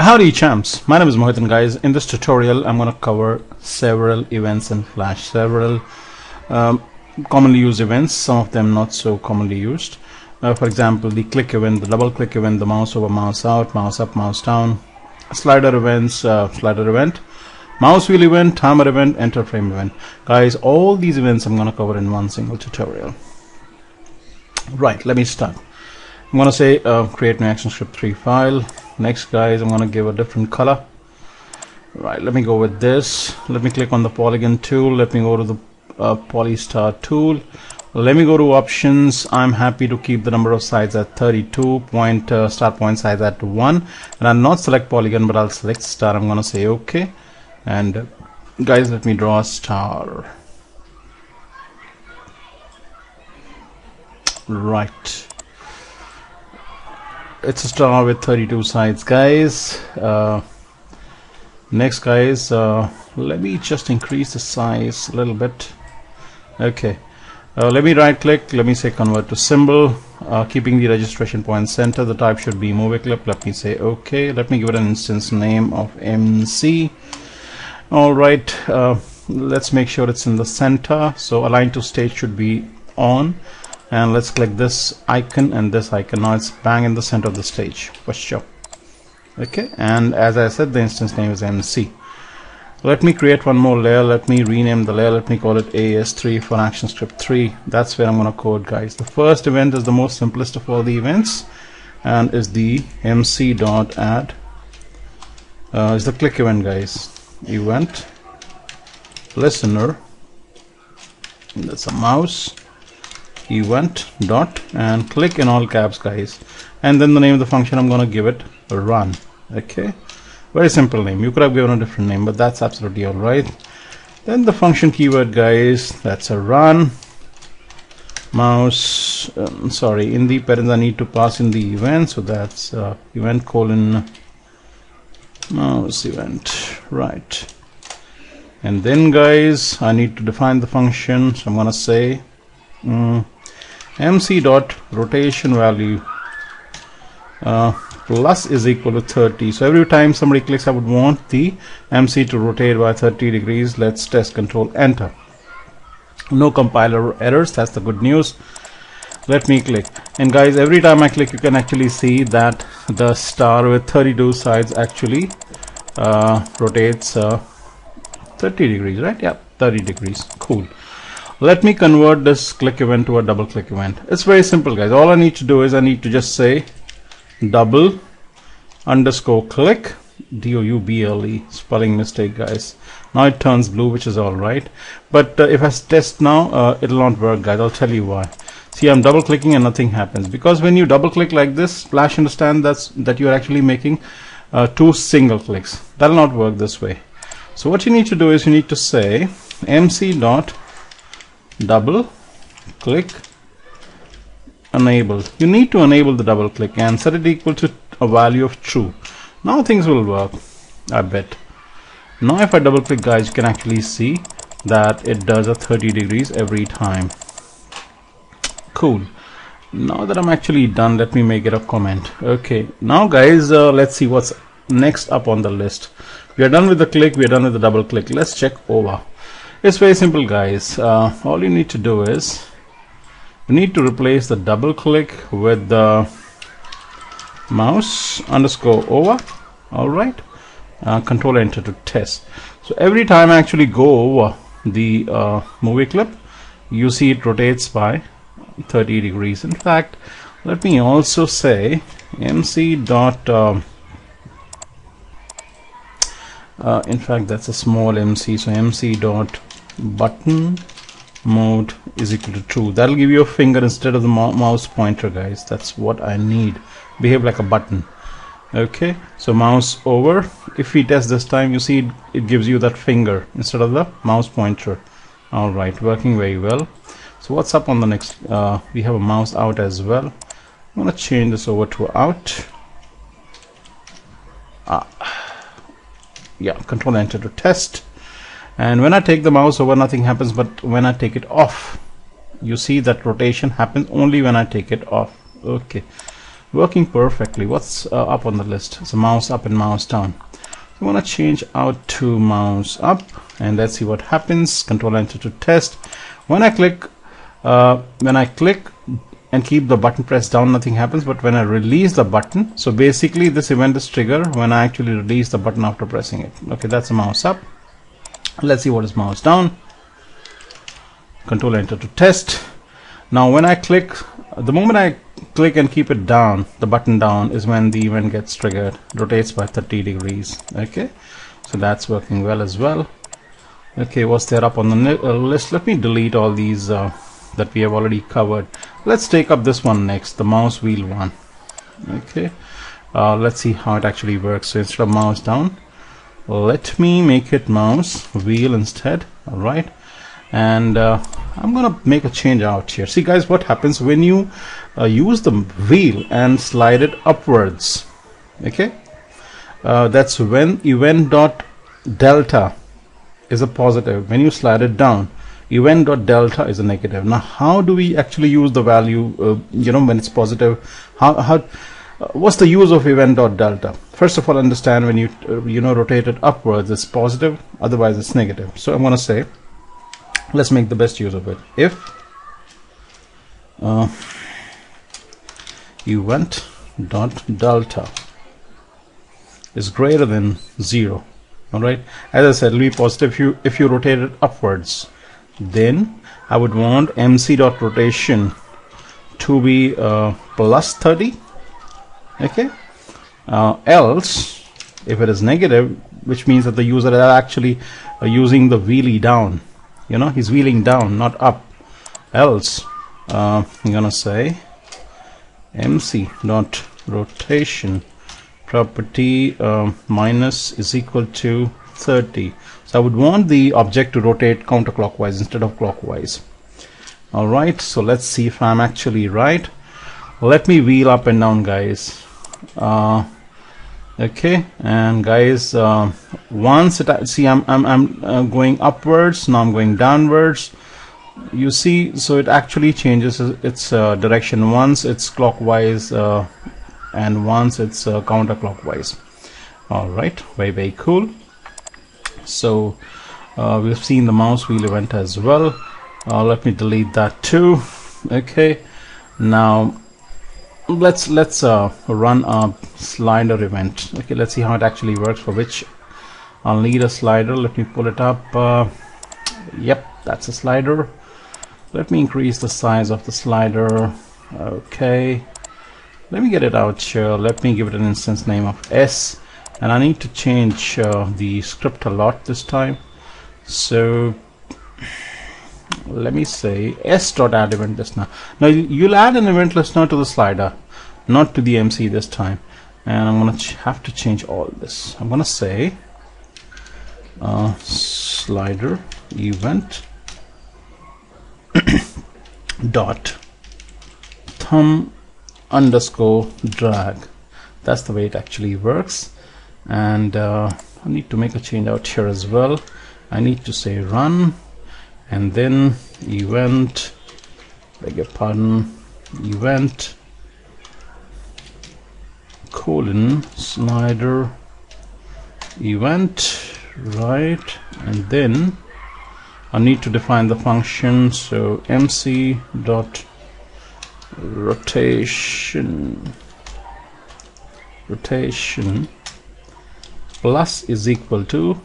Howdy champs, my name is Mohit, and guys, in this tutorial I'm going to cover several events in Flash, several commonly used events, some of them not so commonly used. For example, the click event, the double click event, the mouse over, mouse out, mouse up, mouse down, slider events, slider event, mouse wheel event, timer event, enter frame event. Guys, all these events I'm going to cover in one single tutorial. Right, let me start. I'm going to say create new ActionScript 3 file. Next, guys, I'm going to give a different color. Right, let me go with this. Let me click on the polygon tool. Let me go to the polystar tool. Let me go to options. I'm happy to keep the number of sides at 32, start point size at 1, and I'll not select polygon, but I'll select star. I'm going to say OK, and guys, let me draw a star. Right, it's a star with 32 sides, guys. Next, guys, let me just increase the size a little bit. Okay, let me right click, let me say convert to symbol, keeping the registration point center. The type should be movie clip. Let me say OK. Let me give it an instance name of MC. Alright, let's make sure it's in the center, so align to stage should be on. And let's click this icon and this icon. Now it's bang in the center of the stage for sure. Okay, and as I said, the instance name is MC. Let me create one more layer. Let me rename the layer. Let me call it AS3 for ActionScript 3. That's where I'm going to code, guys. The first event is the most simplest of all the events and is the MC.add. Is the click event, guys. Event listener. That's a mouse. Event dot and click in all caps, guys, and then the name of the function I'm going to give it a run. Okay, very simple name. You could have given a different name, but that's absolutely all right. Then the function keyword, guys, that's a run mouse. Sorry, in the parents I need to pass in the event, so that's event colon mouse event. Right, and then, guys, I need to define the function, so I'm going to say MC dot rotation value plus is equal to 30. So every time somebody clicks, I would want the MC to rotate by 30 degrees. Let's test, control enter. No compiler errors, that's the good news. Let me click, and guys, every time I click, you can actually see that the star with 32 sides actually rotates 30 degrees, right? Yeah, 30 degrees. Cool. Let me convert this click event to a double click event. It's very simple, guys. All I need to do is I need to just say double underscore click, double, spelling mistake, guys. Now it turns blue, which is all right, but if I test now, it'll not work, guys. I'll tell you why. See, I'm double clicking and nothing happens, because when you double click like this, Flash understand that you're actually making two single clicks. That'll not work this way. So what you need to do is you need to say MC dot double click enable. You need to enable the double click and set it equal to a value of true. Now things will work, I bet. Now if I double click, guys, you can actually see that it does a 30 degrees every time. Cool. Now that I'm actually done, let me make it a comment. Okay, now, guys, let's see what's next up on the list. We are done with the click, we are done with the double click. Let's check over. It's very simple, guys. All you need to do is you need to replace the double click with the mouse underscore over. All right, control enter to test. So every time I actually go over the movie clip, you see it rotates by 30 degrees. In fact, let me also say MC dot in fact, that's a small MC, so MC dot button mode is equal to true. That'll give you a finger instead of the mouse pointer, guys. That's what I need. Behave like a button. Okay, so mouse over. If we test this time, you see it gives you that finger instead of the mouse pointer. All right, working very well. So what's up on the next? We have a mouse out as well. I'm gonna change this over to out. Yeah, control enter to test. And when I take the mouse over, nothing happens, but when I take it off, you see that rotation happens only when I take it off. Okay, working perfectly. What's up on the list? It's a mouse up and mouse down. I'm gonna change out to mouse up, and let's see what happens. Control enter to test. When I click and keep the button pressed down, nothing happens. But when I release the button, so basically this event is triggered when I actually release the button after pressing it. Okay, that's a mouse up. Let's see what is mouse down. Control enter to test. Now when I click, the moment I click and keep it down, the button down, is when the event gets triggered. Rotates by 30 degrees. Okay, so that's working well as well. Okay, what's there up on the list? Let me delete all these that we have already covered. Let's take up this one next, the mouse wheel one. Okay, let's see how it actually works. So instead of mouse down, let me make it mouse wheel instead. All right, and I'm gonna make a change out here. See guys, what happens when you use the wheel and slide it upwards? Okay, that's when event dot delta is a positive. When you slide it down, event dot delta is a negative. Now how do we actually use the value when it's positive? What's the use of event dot delta? First of all, understand when you rotate it upwards, it's positive, otherwise it's negative. So I'm going to say, let's make the best use of it. If event dot delta is greater than 0, all right, as I said, it'll be positive if you rotate it upwards. Then I would want MC dot rotation to be plus 30. Okay, else if it is negative, which means that the user is actually using the wheelie down, he's wheeling down, not up, else I'm gonna say MC dot rotation property minus is equal to 30. So I would want the object to rotate counterclockwise instead of clockwise. All right, so let's see if I'm actually right. Let me wheel up and down, guys. Okay, and guys, once I'm going upwards, now I'm going downwards. You see, so it actually changes its direction. Once it's clockwise and once it's counterclockwise. All right, very cool. So we've seen the mouse wheel event as well. Let me delete that too. Okay, now let's run a slider event. Okay, let's see how it actually works, for which I'll need a slider. Let me pull it up. Yep, that's a slider. Let me increase the size of the slider. Okay, let me get it out here. Let me give it an instance name of S, and I need to change the script a lot this time. So let me say s.add event listener. Now you'll add an event listener to the slider, not to the MC this time, and I'm gonna have to change all this. I'm gonna say slider event dot thumb underscore drag. That's the way it actually works. And I need to make a change out here as well. I need to say run, and then event, beg your pardon, event colon slider event, right? And then I need to define the function. So MC dot rotation plus is equal to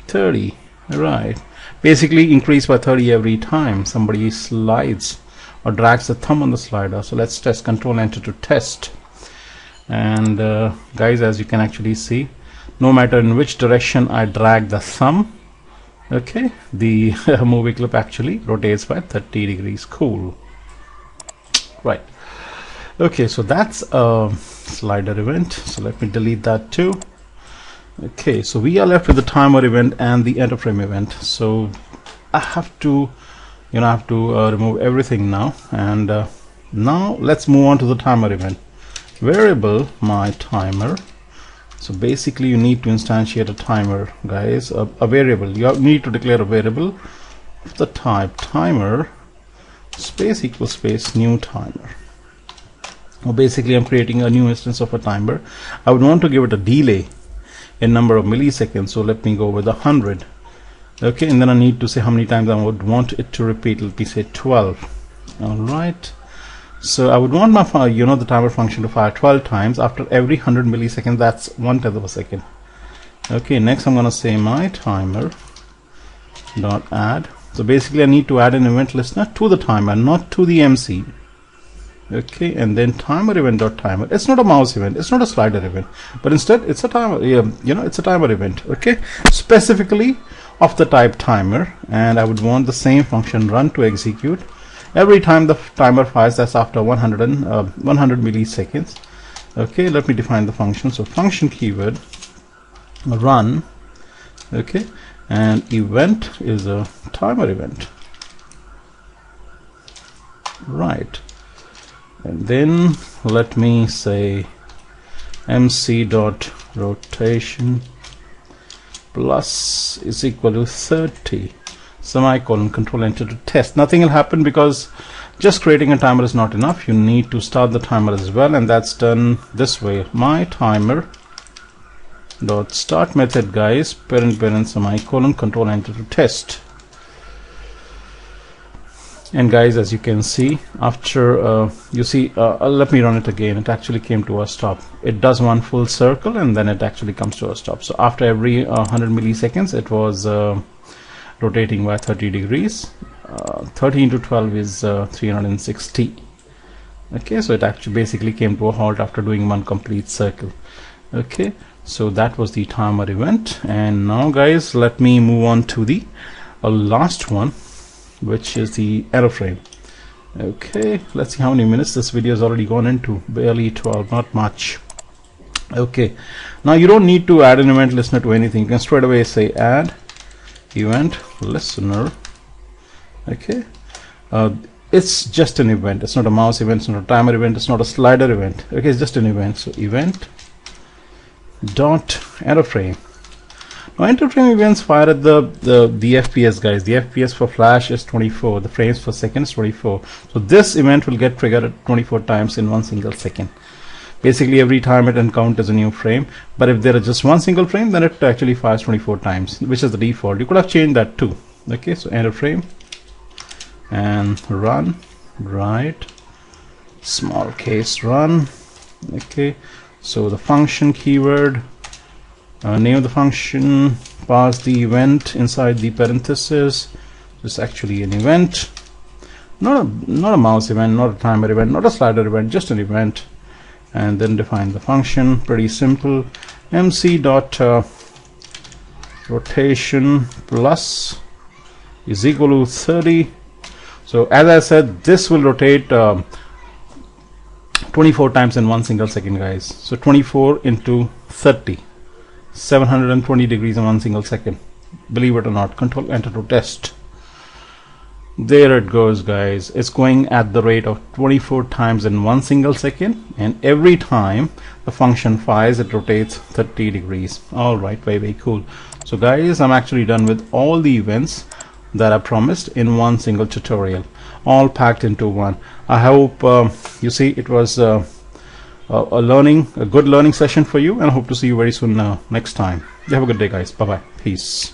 30, right? Basically increase by 30 every time somebody slides or drags the thumb on the slider. So let's test. Control enter to test. And guys, as you can actually see, no matter in which direction I drag the thumb, okay, the movie clip actually rotates by 30 degrees. Cool, right? Okay, so that's a slider event. So let me delete that too. Okay, so we are left with the timer event and the enter frame event. So I have to remove everything now, and now let's move on to the timer event. Variable my timer. So basically you need to instantiate a timer, guys, a variable. You need to declare a variable of the type timer space equals space new timer. or basically I'm creating a new instance of a timer. I would want to give it a delay in number of milliseconds, so let me go with 100. Okay, and then I need to say how many times I would want it to repeat. Let me say 12. Alright, so I would want my the timer function to fire 12 times after every 100 milliseconds. That's 1/10 of a second. Okay, next I'm gonna say my timer dot add. So basically I need to add an event listener to the timer, not to the MC. Okay, and then timer event dot timer. It's not a mouse event, it's not a slider event, but instead it's a timer. It's a timer event. Okay, specifically of the type timer, and I would want the same function run to execute every time the timer fires. That's after 100 milliseconds. Okay, let me define the function. So function keyword run. Okay, and event is a timer event, right? And then let me say mc dot rotation plus is equal to 30 semicolon, control enter to test. Nothing will happen because just creating a timer is not enough. You need to start the timer as well, and that's done this way. My timer dot start method, guys, parent semicolon, control enter to test. And guys, as you can see, after let me run it again. It actually came to a stop. It does one full circle and then it actually comes to a stop. So after every 100 milliseconds it was rotating by 30 degrees. 30 into 12 is 360. Okay, so it actually basically came to a halt after doing one complete circle. Okay, so that was the timer event. And now guys, let me move on to the last one, which is the error frame. Okay, let's see how many minutes this video has already gone into. Barely 12, not much. Okay, now you don't need to add an event listener to anything. You can straight away say add event listener. Okay, it's just an event. It's not a mouse event, it's not a timer event, it's not a slider event. Okay, it's just an event. So event dot error frame. Now enter frame events fire at the FPS, guys. The FPS for flash is 24. The frames per second is 24. So this event will get triggered at 24 times in one single second. Basically every time it encounters a new frame. But if there is just one single frame, then it actually fires 24 times, which is the default. You could have changed that too. Okay, so enter frame and run, right, small case run. Okay, so the function keyword, name of the function, pass the event inside the parenthesis. It's actually an event, not a mouse event, not a timer event, not a slider event, just an event. And then define the function. Pretty simple. mc dot rotation plus is equal to 30. So as I said, this will rotate 24 times in one single second, guys. So 24 into 30, 720 degrees in one single second. Believe it or not. Control enter to test. There it goes, guys. It's going at the rate of 24 times in one single second, and every time the function fires, it rotates 30 degrees. All right, very cool. So guys, I'm actually done with all the events that I promised in one single tutorial, all packed into one. I hope you see it was a good learning session for you, and I hope to see you very soon next time. You have a good day, guys. Bye bye. Peace.